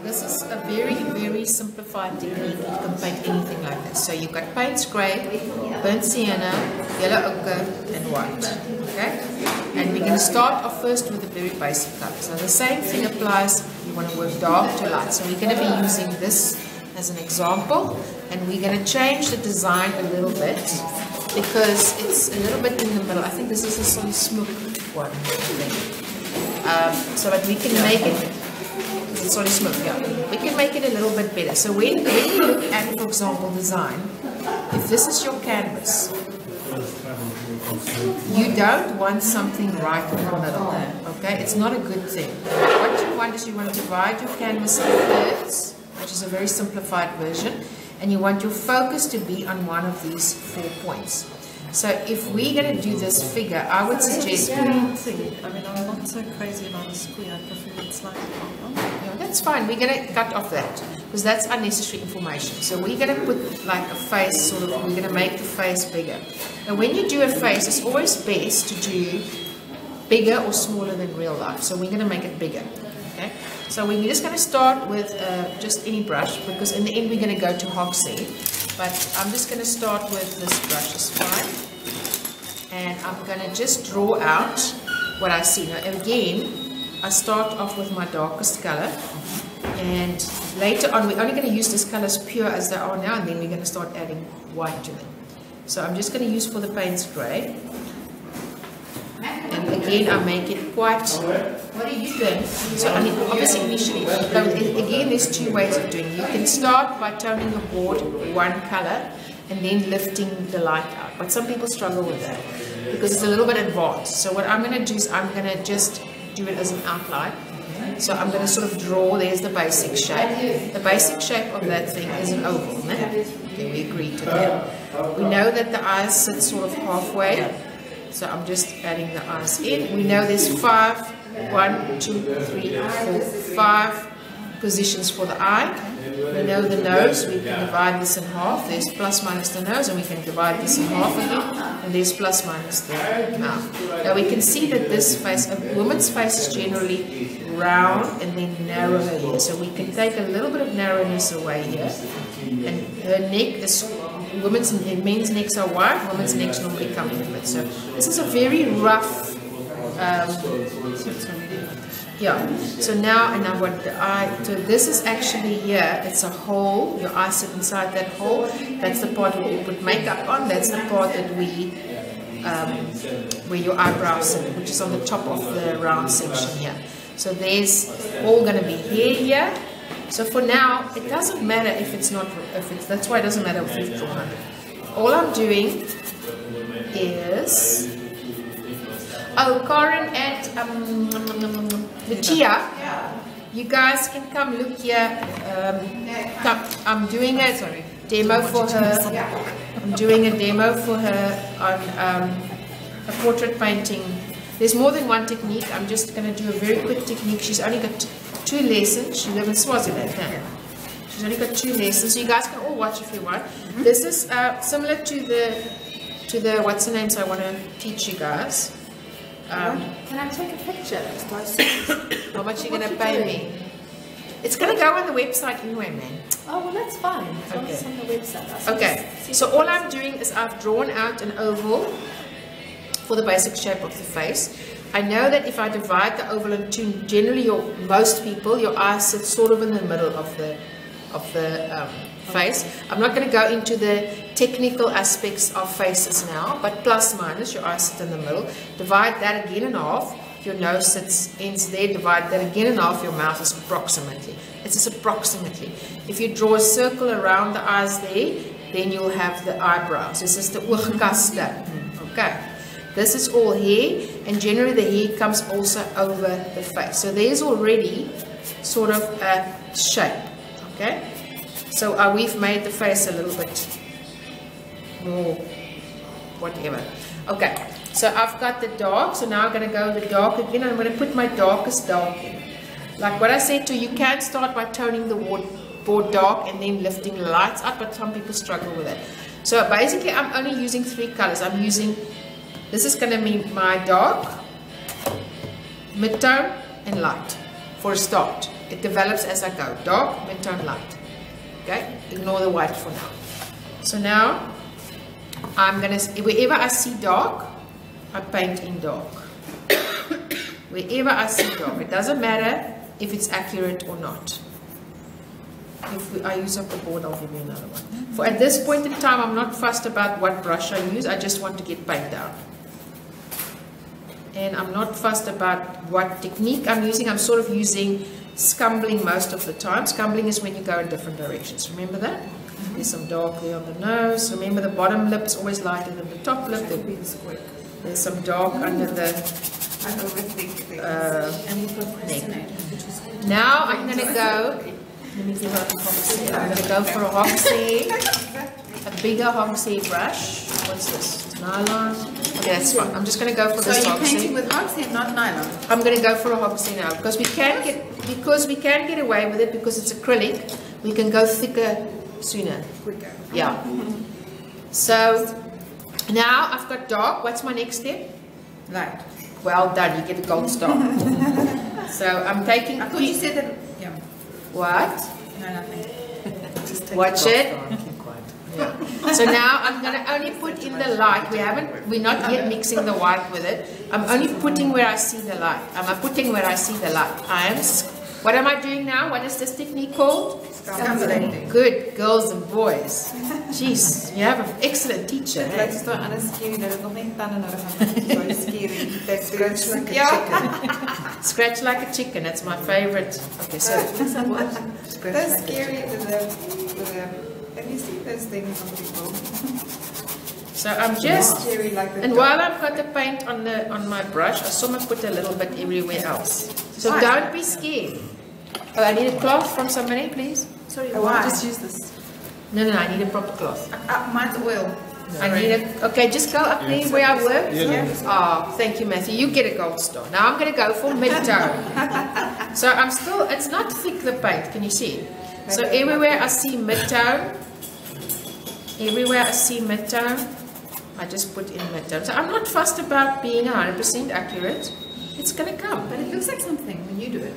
This is a very simplified technique. You can paint anything like this. So you've got paints grey, burnt sienna, yellow ochre and white. Okay? And we're going to start off first with a very basic colour. So the same thing applies. You want to work dark to light. So we're going to be using this as an example, and we're going to change the design a little bit because it's a little bit in the middle. I think this is a solid smoke one. So that we can make it. Sorry, smoke, yeah. We can make it a little bit better. So when you look at, for example, design, if this is your canvas, you don't want something right in the middle. Okay, it's not a good thing. What you want is you want to divide your canvas into thirds, which is a very simplified version, and you want your focus to be on one of these 4 points. So if we're going to do this figure, I would suggest... I mean, I'm not so crazy about a square. I prefer it slightly longer. Yeah, that's fine. We're going to cut off that because that's unnecessary information. So we're going to put like a face, sort of, we're going to make the face bigger. And when you do a face, it's always best to do bigger or smaller than real life. So we're going to make it bigger. Okay? So we're just going to start with just any brush because in the end we're going to go to hogshead. But I'm just going to start with this brush, it's fine. And I'm going to just draw out what I see. Now again, I start off with my darkest color. And later on, we're only going to use this color as pure as they are now. And then we're going to start adding white to them. So I'm just going to use for the paints gray. And again, I make it quite thin. So I mean, obviously initially, again, there's 2 ways of doing it. You can start by toning your board one color and then lifting the light out. But some people struggle with that because it's a little bit advanced. So what I'm going to do is I'm going to just do it as an outline. So I'm going to sort of draw, there's the basic shape. The basic shape of that thing is an oval. Okay, we agreed to that. We know that the eyes sit sort of halfway. So I'm just adding the eyes in. We know there's 5, 1, 2, 3, 4, 5 positions for the eye. We know the nose, we can divide this in half. There's plus minus the nose, and we can divide this in half again. And there's plus minus the mouth. Now we can see that this face, a woman's face is generally round and then narrower here. So we can take a little bit of narrowness away here. And her neck is... men's necks are wide, women's necks normally come in a bit. So this is a very rough, yeah. So now, and I want the eye, so this is actually here, it's a hole, your eyes sit inside that hole. That's the part where we put makeup on, that's the part that we, where your eyebrows sit, which is on the top of the round section here. So there's all going to be hair here. So for now, it doesn't matter if it's not, that's why it doesn't matter if it's drawn under. All I'm doing is, oh, Karen and Lucia, you guys can come look here. I'm doing a demo for her. I'm doing a demo for her on a portrait painting. There's more than one technique. I'm just going to do a very quick technique. She's only got 2 lessons. She lives in Swaziland now. She's only got 2 lessons, so you guys can all watch if you want. This is similar to the what's the names I want to teach you guys. Can I take a picture? How much are you going to pay me? It's going to go on the website anyway, man. Oh, well, that's fine. As long as it's on the website. Okay, so all I'm doing is I've drawn out an oval for the basic shape of the face. I know that if I divide the oval in 2, generally most people, your eyes sit sort of in the middle of the face. I'm not going to go into the technical aspects of faces now, but plus minus, your eyes sit in the middle. Divide that again in half. Your nose ends there. Divide that again in half. Your mouth is approximately. It's just approximately. If you draw a circle around the eyes there, then you'll have the eyebrows. This is the oogkaste. Okay. This is all hair, and generally the hair comes also over the face. So there's already sort of a shape, okay? So we've made the face a little bit more, whatever. Okay, so I've got the dark, so now I'm going to go the dark again. I'm going to put my darkest dark in. Like what I said to you, you can start by toning the board dark and then lifting the lights up, but some people struggle with it. So basically I'm only using 3 colors. I'm using... This is going to be my dark, mid-tone, and light. for a start. It develops as I go. Dark, mid-tone, light. Okay? Ignore the white for now. So now, I'm going to, wherever I see dark, I paint in dark. Wherever I see dark. It doesn't matter if it's accurate or not. If I use up the board, I'll give you another one. For at this point in time, I'm not fussed about what brush I use. I just want to get paint down. And I'm not fussed about what technique I'm using. I'm sort of using scumbling most of the time. Scumbling is when you go in different directions. Remember that? There's some dark there on the nose. Remember the bottom lip is always lighter than the top lip. There's some dark under the neck. Now I'm going to go. Let me give her a hogshead. I'm going to go for a hogshead, a bigger hogshead brush. What's this? Nylon. Okay, that's fine. I'm just going to go for this hogshead. So you're painting with hogshead, not nylon? I'm going to go for a hogshead now because we can get away with it because it's acrylic. We can go thicker sooner. Quicker. Yeah. So now I've got dark. What's my next step? Light. Well done. You get a gold star. So I'm taking. I thought you said that. Yeah. What? No, nothing. Watch it. Yeah. So now I'm going to only put in the light. We're not yet mixing the white with it. I'm only putting where I see the light. I'm putting where I see the light. What am I doing now? What is this technique called? Scumbling. Good girls and boys. Jeez, you have an excellent teacher. Hey? Scratch like a chicken. That's my favorite. Okay, so that's scary with the. Have you seen those things on people? So I'm just, and while I've got the paint on my brush, I sort of put a little bit everywhere else. So don't be scared. Oh, I need a cloth from somebody, please. Sorry, why? Just use this. No, I need a proper cloth. Mine's oil. No, I need a. Okay, just go up there where I work. Oh, thank you, Matthew. You get a gold star. Now I'm going to go for mid-tone. So I'm still. It's not thick, the paint. Can you see it? So everywhere I see mid-tone. Everywhere I see mid-tone, I just put in mid-tone. So I'm not fussed about being 100% accurate. It's going to come. But it looks like something when you do it.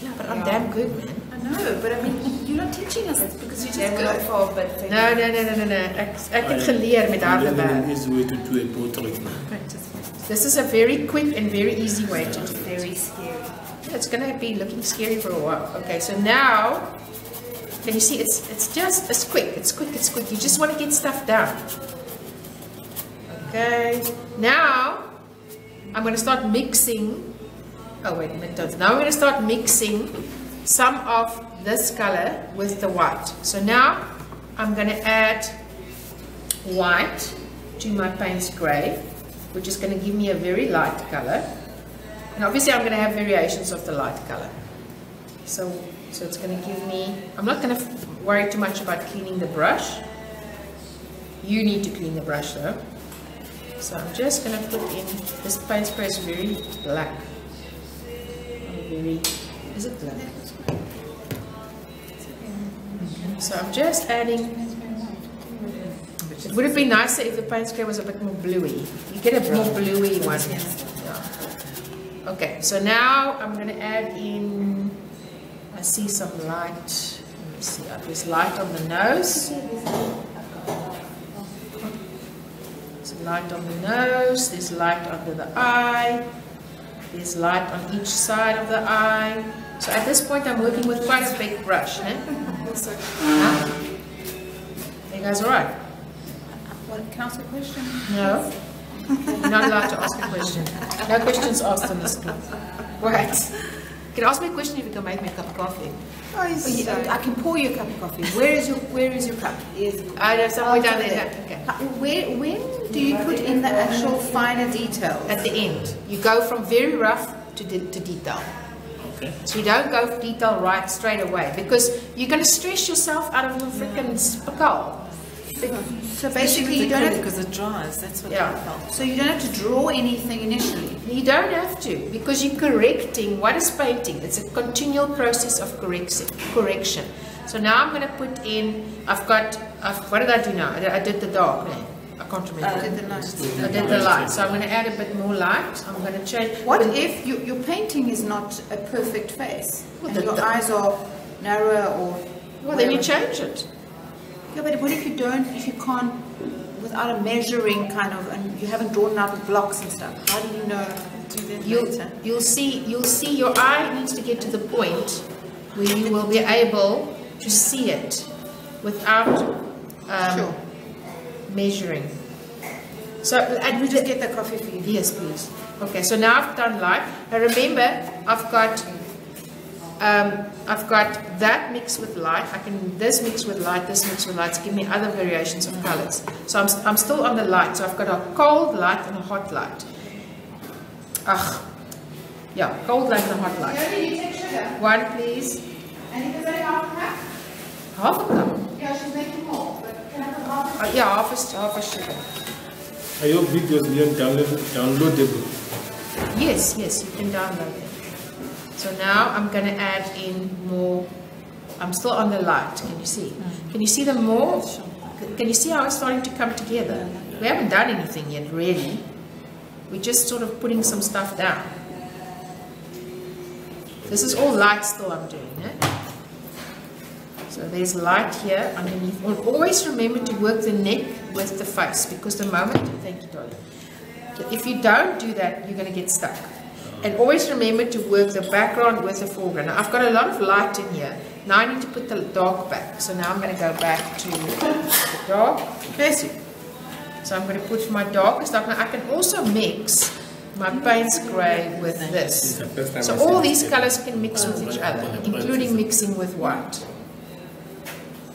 Yeah, but I'm damn good, man. I know, but I mean, you're not teaching us it because you just go for a bit. No. Ek het geleer met harde werk. Easy way to do a portrait. This is a very quick and very easy way to do it. Very scary. Yeah, it's going to be looking scary for a while. Okay, so now, can you see, it's quick. It's quick. You just want to get stuff down. Okay, now, I'm going to start mixing. Oh wait, mid-tones. Now I'm going to start mixing some of this color with the white. So now I'm going to add white to my paints gray, which is going to give me a very light color. And obviously I'm going to have variations of the light color. So it's going to give me, I'm not going to worry too much about cleaning the brush. You need to clean the brush though. So I'm just going to put in, this paint spray is very black. Is it black? So I'm just adding. It would have been nicer if the paint spray was a bit more bluey. You get a more bluey one. Yeah. Okay, so now I'm going to add in. I see some light. Let me see. There's light on the nose. There's light on the nose. There's light under the eye. There's light on each side of the eye. So at this point I'm working with quite a big brush. Eh? Huh? Are you guys alright? Can I ask a question? No. You're not allowed to ask a question. No questions asked on this class. What? You can ask me a question if you can make me a cup of coffee. I can pour you a cup of coffee. Where is your cup? I know, somewhere down there. Okay. When do you put in the actual finer details? At the end. You go from very rough to detail. Okay. So you don't go for detail right straight away because you're going to stress yourself out of your freaking spackle. So basically you don't have to, because it dries. That's what yeah. I felt. So you don't have to draw anything initially. You don't have to because you're correcting. What is painting? It's a continual process of correction. So now I'm going to put in. What did I do now? I did the dark. I can't remember. I did the light. I did the light. So I'm going to add a bit more light. I'm going to change. What if your painting is not a perfect face? Well, And your eyes are narrower or... Well, then you change it. Yeah, but what if you don't, if you can't, without a measuring kind of, and you haven't drawn out with blocks and stuff, how do you know? You'll see your eye needs to get to the point where you will be able to see it without measuring. So, and we just get the coffee for you. Yes, please. Okay, so now I've done light. Now remember, I've got that mixed with light. I can this mix with light, this mix with light to give me other variations of colors. So I'm still on the light. So I've got a cold light and a hot light. Yeah, cold light and a hot light. Leonie, you take sugar? One, please. And if there's only half a cup? Half a cup? Yeah, she's making more. But can I have half a cup? Yeah, half a sugar. Are your videos downloadable? Yes, you can download them. So now I'm going to add in more. I'm still on the light. Can you see? Can you see them more? Can you see how it's starting to come together? We haven't done anything yet, really. We're just sort of putting some stuff down. This is all light still I'm doing. So there's light here underneath. Always remember to work the neck with the face, because the moment, thank you darling, if you don't do that, you're going to get stuck. And always remember to work the background with the foreground. Now, I've got a lot of light in here. Now I need to put the dark back. So now I'm going to go back to the dark. Bless you. So I'm going to put my darkest dark. Now I can also mix my paints grey with this. So all these colors can mix with each other, including mixing with white.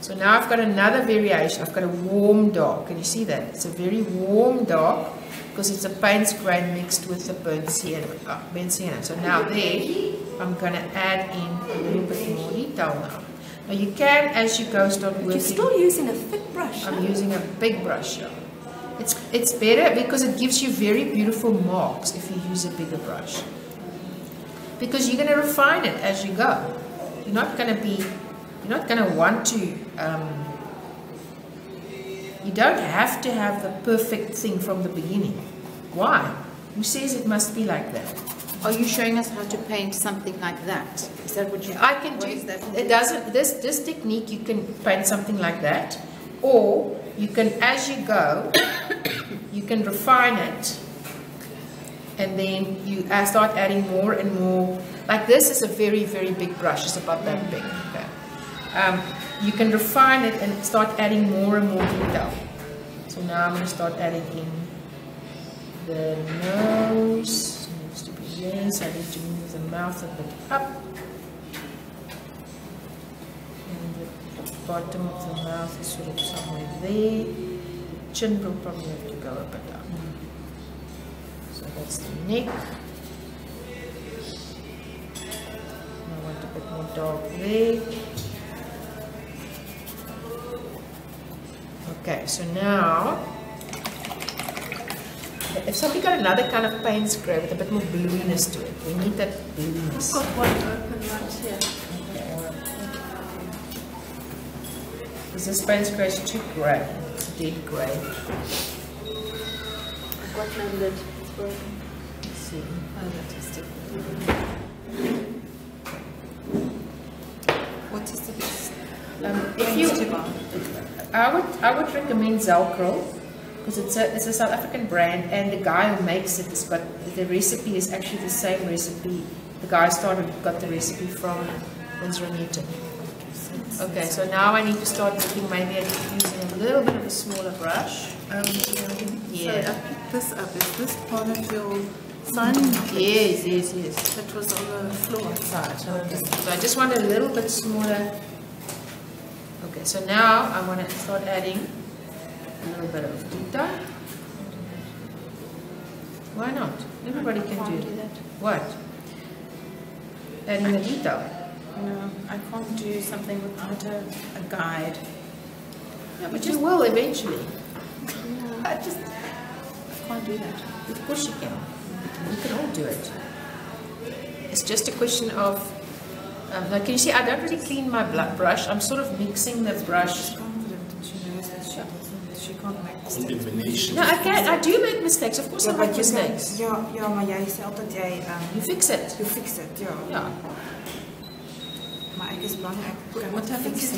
So now I've got another variation. I've got a warm dark. Can you see that? It's a very warm dark because it's a paints grey mixed with the burnt sienna. So now there, I'm going to add in a little bit more detail now. Now you can, as you go, start working. You're still using a thick brush. I'm using a big brush here. It's better because it gives you very beautiful marks if you use a bigger brush. Because you're going to refine it as you go. You're not going to want to, you don't have to have the perfect thing from the beginning. Why? Who says it must be like that? Are you showing us how to paint something like that? Is that what you... I can do, it doesn't, this technique you can paint something like that, or you can, as you go, you can refine it, and then you start adding more and more. Like this is a very, very big brush. It's about that big. Okay. You can refine it and start adding more and more detail. So now I'm going to start adding in the nose. It needs to be there, so I need to move the mouth a bit up. And the bottom of the mouth is sort of somewhere there. The chin will probably have to go up and down. So that's the neck. I want a bit more dark there. Okay, so now, if somebody got another kind of paints grey with a bit more bluiness to it, we need that bluiness. I've got one open right here. Because this paints grey is too grey. It's dead grey. I've got my lid. It's broken. Let's see. Oh, that is different. What is the best? If you, I would recommend Zelkril, because it's a South African brand, and the guy who makes it has got the recipe is actually the same recipe. The guy got the recipe from Winsor & Newton. Okay, so now I need to start looking maybe at using a little bit of a smaller brush. Yeah. So I picked this up. Is this part of your sign? Yes. That was on the floor outside. So I just want a little bit smaller. Okay, so now I want to start adding a little bit of detail. Why not? Everybody can do that. What? Adding the detail. No, I can't do something without a guide. Yeah, but you will eventually. No, I can't do that. Of course you can. You can all do it. It's just a question of... now can you see, I don't really clean my brush. I'm sort of mixing the brush. She's confident and she knows that she can't not make mistakes. Condemnation. No, I do make mistakes. Of course I make mistakes. Ja, maar jy sê altyd jy You fix it. you fix it, ja. Yeah. Maar ek is bang ek kan What happens is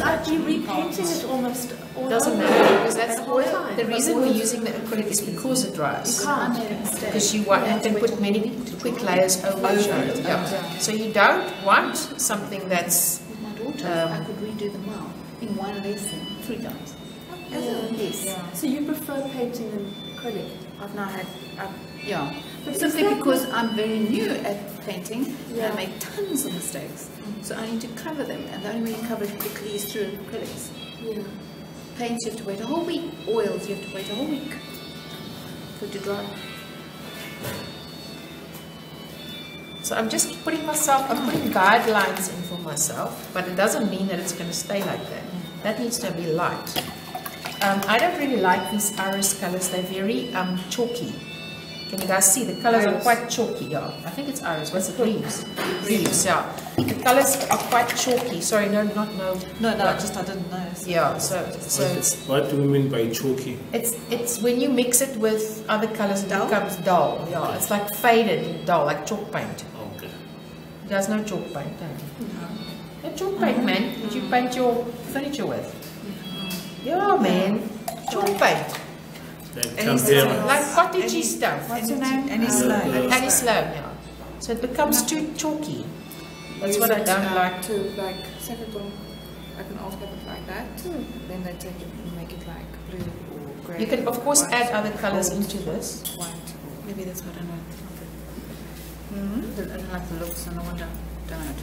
I'd be repainting it almost all doesn't over. matter because that's The whole time. the reason we're using the acrylic is because it dries. You can't make a mistake. Because you can put many quick layers over each other. Yeah. So you don't want something that's With my daughter, I could redo them well in one lesson 3 times. Yes. Yeah. So you prefer painting than acrylic? I've now had, yeah. But Simply is that because I'm very new at painting, and Yeah. I make tons of mistakes. So I need to cover them, and the only way you cover it quickly is through acrylics. Yeah. Paints, you have to wait a whole week. Oils, you have to wait a whole week for it to dry. so I'm just putting guidelines in for myself, but it doesn't mean that it's going to stay like that. That needs to be light. I don't really like these iris colors. They're very chalky. Can you guys see the colors are quite chalky? Yeah, I think it's iris. What's it? Leaves. Yeah, the colors are quite chalky. Sorry, no. I didn't notice. Yeah, so it's What do we mean by chalky? it's when you mix it with other colors, it becomes dull. Yeah, it's like faded and dull, like chalk paint. Okay. You guys know chalk paint, don't you? No. Chalk paint, man. Did you paint your furniture with? Yeah, man. Chalk paint. Like compare. Like cottagey stuff. What's your name? Annie Sloan. Annie Sloan, yeah. So it becomes too chalky. That's what I don't like. To like second I can also have it like that. Then they take it and make it like blue or grey. You can, of course, white, add other colors gold, into this. White. Maybe that's what I know. I don't like the looks, and I wonder. Don't know.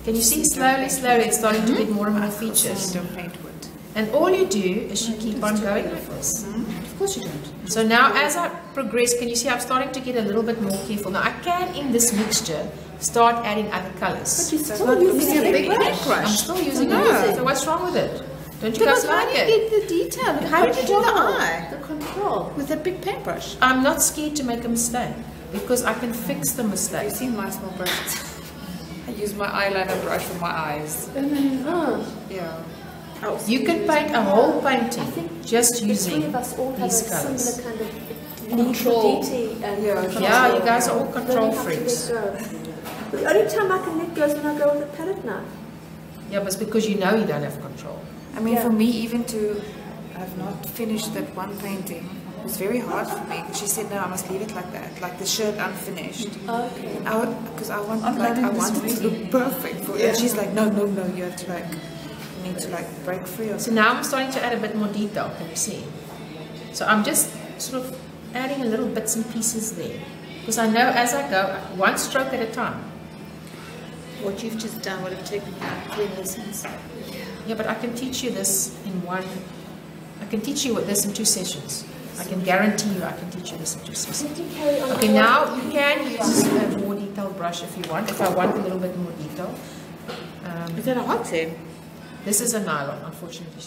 Can you see slowly, it's starting to get more and more features. Don't paint wood. And all you do is you keep on going like this. Of course you don't. So now as I progress, can you see I'm starting to get a little bit more careful. Now I can, in this mixture, start adding other colors. You're still using a big I'm still using it. So what's wrong with it? Don't you guys like it? Get the detail. How did you do the eye? The control. With a big paintbrush. I'm not scared to make a mistake because I can fix the mistake. You've seen my small brushes. I use my eyeliner brush for my eyes. Yeah. You can paint a whole painting just The three using of us all have a these colors. similar kind of need for detail and control. Yeah, you guys are all control Learning how to freaks. let go. But the only time I can let go is when I go with a palette knife. Yeah, but it's because you know you don't have control. I mean, Yeah. for me, even to have not finished that one painting was very hard for me. She said, no, I must leave it like that, like the shirt unfinished. Okay. Because I wanted it to look perfect for it. And she's like, no, you have to you need to break free of So now I'm starting to add a bit more detail, can you see? So I'm just sort of adding a little bits and pieces there. Because I know as I go, one stroke at a time. What you've just done would have taken me 3 lessons. Yeah, but I can teach you this in I can teach you this in 2 sessions. I can guarantee you I can teach you this in 2 sessions. Did you carry on? Okay, now you can use a more detailed brush if you want, if I want a little bit more detail. Is that a hot tip? This is a nylon, unfortunately.